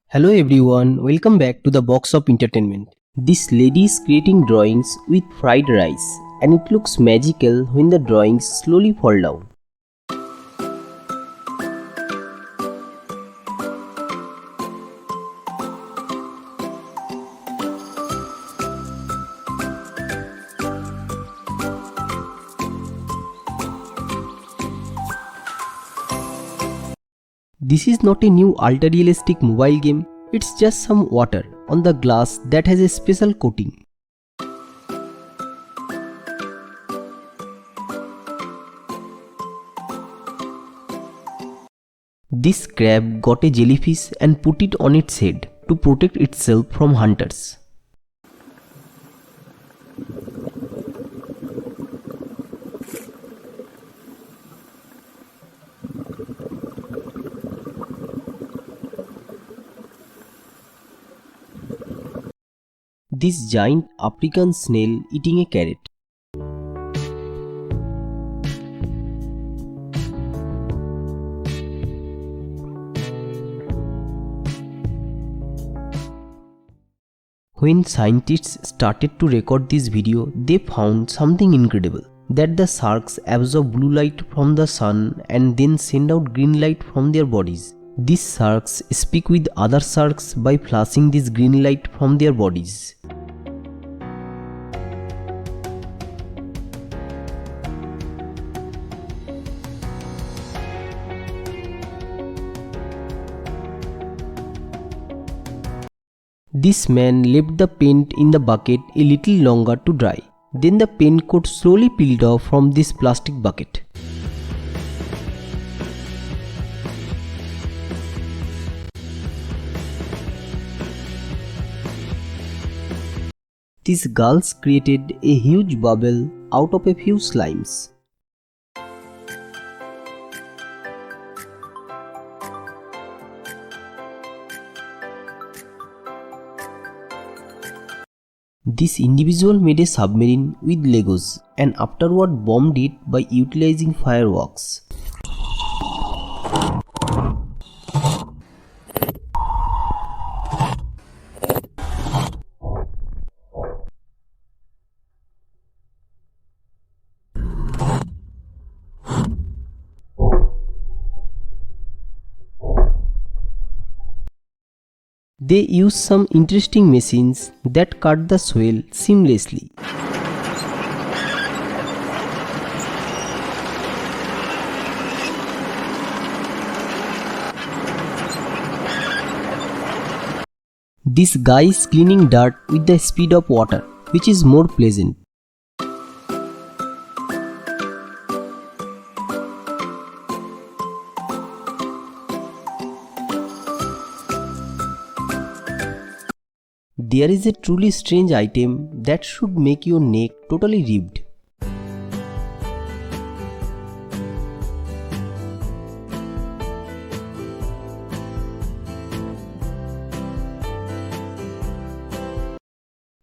Hello everyone, welcome back to the box of entertainment. This lady is creating drawings with fried rice and it looks magical when the drawings slowly fall down. This is not a new ultra realistic mobile game, it's just some water on the glass that has a special coating. This crab got a jellyfish and put it on its head to protect itself from hunters. This giant African snail eating a carrot. When scientists started to record this video, they found something incredible. That the sharks absorb blue light from the sun and then send out green light from their bodies. These sharks speak with other sharks by flashing this green light from their bodies. This man left the paint in the bucket a little longer to dry. Then the paint coat slowly peeled off from this plastic bucket. These girls created a huge bubble out of a few slimes. This individual made a submarine with Legos and afterward bombed it by utilizing fireworks. They use some interesting machines that cut the soil seamlessly. This guy is cleaning dirt with the speed of water, which is more pleasant. There is a truly strange item that should make your neck totally ripped.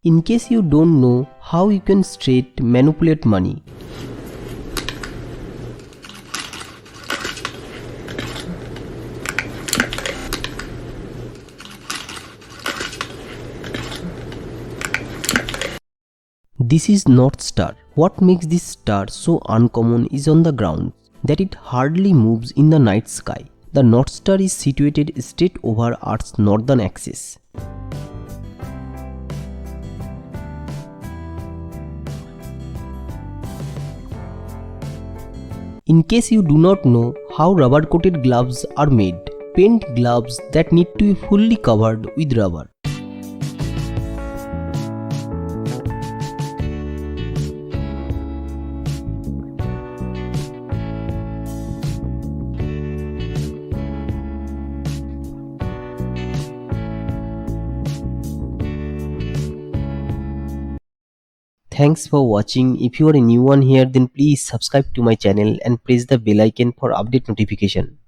In case you don't know how you can straight manipulate money, this is North Star. What makes this star so uncommon is on the ground that it hardly moves in the night sky. The North Star is situated straight over Earth's northern axis. In case you do not know how rubber coated gloves are made, paint gloves that need to be fully covered with rubber. Thanks for watching. If you are a new one here, then please subscribe to my channel and press the bell icon for update notification.